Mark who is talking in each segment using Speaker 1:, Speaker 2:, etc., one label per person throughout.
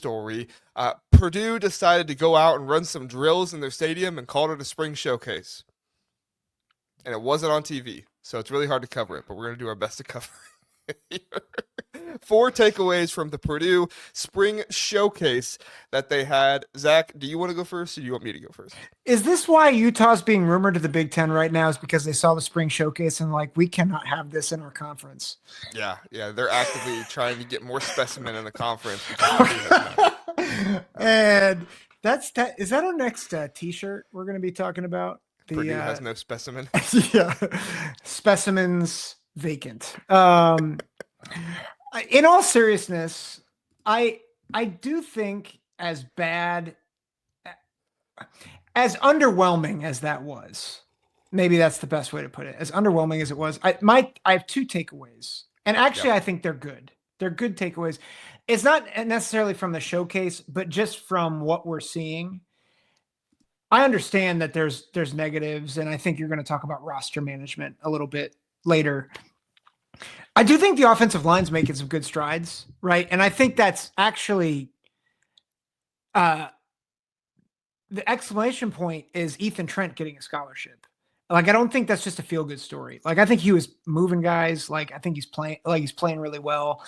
Speaker 1: story. Purdue decided to go out and run some drills in their stadium and called it a spring showcase. And it wasn't on TV, so it's really hard to cover it, but we're going to do our best to cover it. Four takeaways from the Purdue spring showcase that they had. Zach, do you want to go first or do you want me to go first?
Speaker 2: Is this why Utah's being rumored to the Big Ten right now? Is because they saw the spring showcase and like, we cannot have this in our conference.
Speaker 1: Yeah, they're actively trying to get more specimen in the conference.
Speaker 2: And is that our next T-shirt we're going to be talking about?
Speaker 1: Purdue has no specimen.
Speaker 2: Yeah, specimens vacant. In all seriousness, I do think as underwhelming as that was, maybe that's the best way to put it. As underwhelming as it was, I have two takeaways, and actually, I think they're good. They're good takeaways. It's not necessarily from the showcase, but just from what we're seeing. I understand that there's negatives, and I think you're going to talk about roster management a little bit later. I do think the offensive line's making some good strides, right? And I think that's actually the exclamation point is Ethan Trent getting a scholarship. Like, I don't think that's just a feel-good story. Like, I think he was moving guys. Like, I think he's playing really well.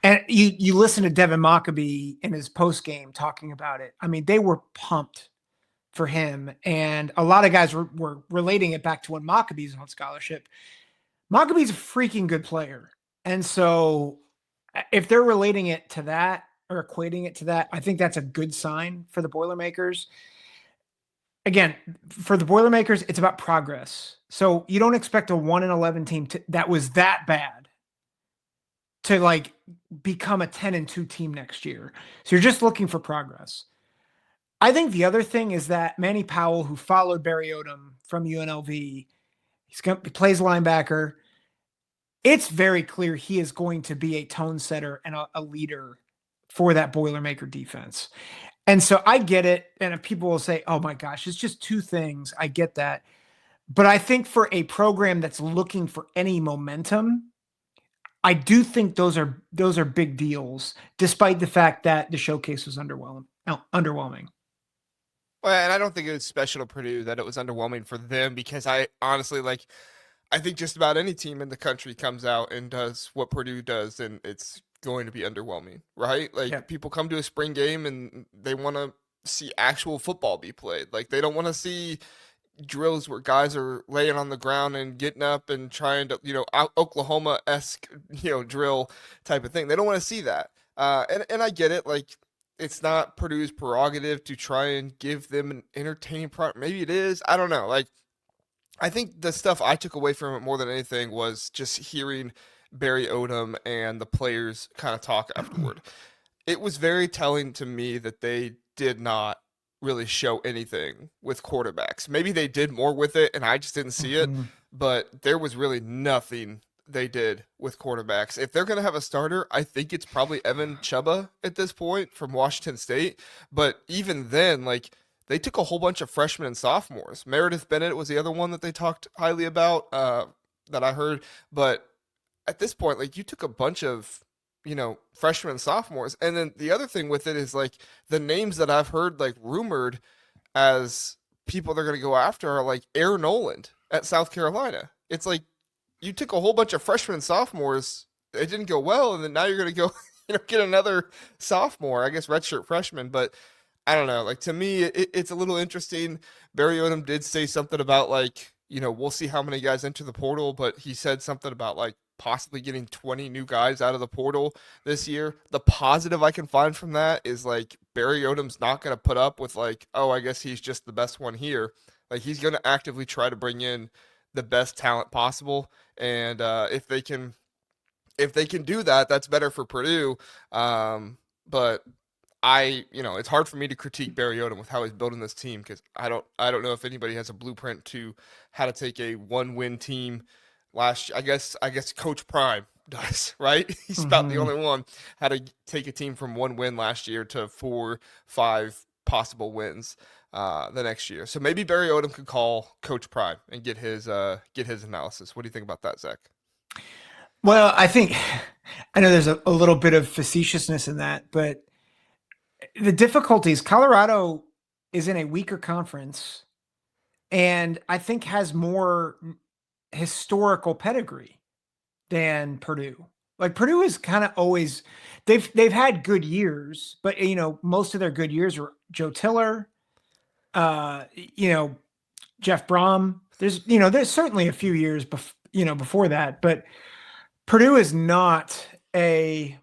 Speaker 2: And you listen to Devin Mockabee in his post game talking about it. I mean, they were pumped for him. And a lot of guys were relating it back to when Maccabee's on scholarship. Maccabee's a freaking good player. And so if they're relating it to that or equating it to that, I think that's a good sign for the Boilermakers. Again, for the Boilermakers, it's about progress. So you don't expect a 1-11 team that was that bad to like become a 10-2 team next year. So you're just looking for progress. I think the other thing is that Manny Powell, who followed Barry Odom from UNLV, he plays linebacker. It's very clear he is going to be a tone setter and a leader for that Boilermaker defense. And so I get it. And if people will say, oh my gosh, it's just two things. I get that. But I think for a program that's looking for any momentum, I do think those are big deals, despite the fact that the showcase was underwhelming.
Speaker 1: Well, and I don't think it was special to Purdue that it was underwhelming for them, because I honestly, I think just about any team in the country comes out and does what Purdue does, and it's going to be underwhelming, right? Like, people come to a spring game and they want to see actual football be played. Like, they don't want to see drills where guys are laying on the ground and getting up and trying to, Oklahoma-esque, drill type of thing. They don't want to see that. And I get it. Like, it's not Purdue's prerogative to try and give them an entertaining product. Maybe it is. I don't know. Like, I think the stuff I took away from it more than anything was just hearing Barry Odom and the players kind of talk afterward. It was very telling to me that they did not really show anything with quarterbacks. Maybe they did more with it and I just didn't see it, but there was really nothing they did with quarterbacks. If they're going to have a starter, I think it's probably Evan Chuba at this point from Washington State. But even then, like, they took a whole bunch of freshmen and sophomores. Meredith Bennett was the other one that they talked highly about that I heard. But at this point, like, you took a bunch of, freshmen and sophomores. And then the other thing with it is, like, the names that I've heard, like, rumored as people they're going to go after are, like, Aaron Noland at South Carolina. It's like, you took a whole bunch of freshmen and sophomores. It didn't go well. And then now you're going to go, get another sophomore, I guess redshirt freshman. But I don't know. Like, to me, it's a little interesting. Barry Odom did say something about, like, we'll see how many guys enter the portal, but he said something about, like, possibly getting 20 new guys out of the portal this year. The positive I can find from that is, like, Barry Odom's not going to put up with, like, oh, I guess he's just the best one here. Like, he's going to actively try to bring in the best talent possible. And if they can do that, that's better for Purdue. But it's hard for me to critique Barry Odom with how he's building this team, because I don't know if anybody has a blueprint to how to take a 1-win team. I guess Coach Prime does, right? He's about the only one how to take a team from 1 win last year to 4-5 possible wins the next year. So maybe Barry Odom could call Coach Prime and get his analysis. What do you think about that, Zach?
Speaker 2: Well, I know there's a little bit of facetiousness in that, but The difficulties, Colorado is in a weaker conference and I think has more historical pedigree than Purdue. Like Purdue is kind of always they've had good years, but most of their good years were Joe Tiller, uh, you know, Jeff Brom. There's certainly a few years before that, but Purdue is not a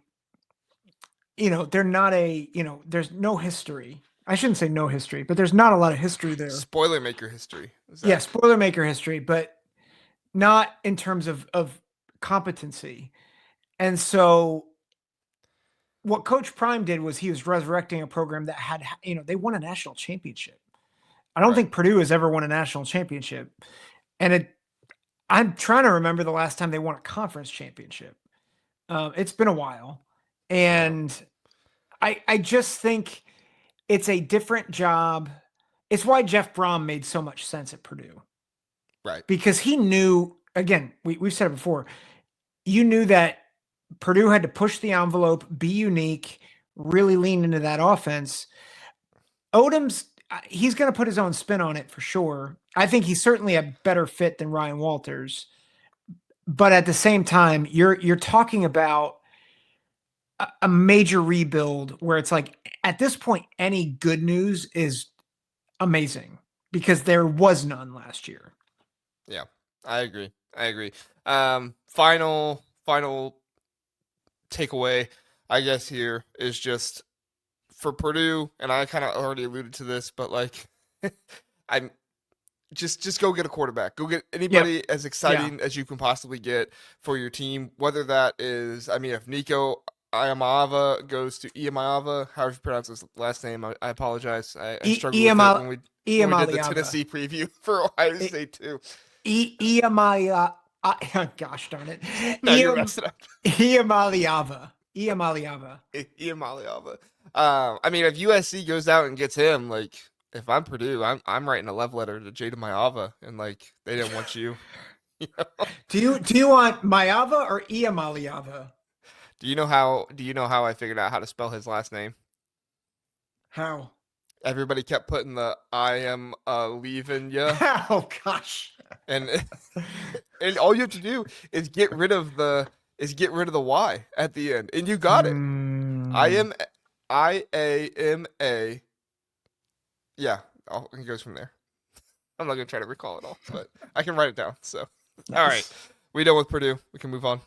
Speaker 2: they're not there's no history. I shouldn't say no history, but there's not a lot of history there.
Speaker 1: Spoiler maker history,
Speaker 2: Yes,
Speaker 1: Zach.
Speaker 2: Boilermaker history, but not in terms of competency. And so what Coach Prime did was he was resurrecting a program that had, they won a national championship. I don't
Speaker 1: Right.
Speaker 2: think Purdue has ever won a national championship. And I'm trying to remember the last time they won a conference championship. It's been a while. And I just think it's a different job. It's why Jeff Brom made so much sense at Purdue.
Speaker 1: Right.
Speaker 2: Because he knew, again, we've said it before, you knew that Purdue had to push the envelope, be unique, really lean into that offense. Odom's he's going to put his own spin on it for sure. I think he's certainly a better fit than Ryan Walters. But at the same time, you're talking about a major rebuild where it's like at this point any good news is amazing because there was none last year.
Speaker 1: Yeah, I agree. I agree. Final takeaway, I guess here is just for Purdue, and I kind of already alluded to this, but like, I'm just go get a quarterback. Go get anybody as exciting as you can possibly get for your team. Whether that is, I mean, if Nico Iamava goes to Iamava, however you pronounce his last name, I apologize. I struggled with it when we did the Tennessee preview for Ohio State too.
Speaker 2: Gosh darn it.
Speaker 1: No, you're messing up.
Speaker 2: Iamaliava.
Speaker 1: Iamaliava. I mean, if USC goes out and gets him, like, if I'm Purdue, I'm writing a love letter to Jada Mayava, and like, they didn't want you. You know?
Speaker 2: Do you want Mayava or Iamaliava?
Speaker 1: Do you know how I figured out how to spell his last name?
Speaker 2: How?
Speaker 1: Everybody kept putting the I am leaving ya,
Speaker 2: Oh gosh.
Speaker 1: and and all you have to do is get rid of the Y at the end, and you got it. I am I-A-M-A. Yeah, it goes from there. I'm not gonna try to recall it all, but I can write it down. So,
Speaker 2: Nice.
Speaker 1: all right, we done with Purdue. We can move on.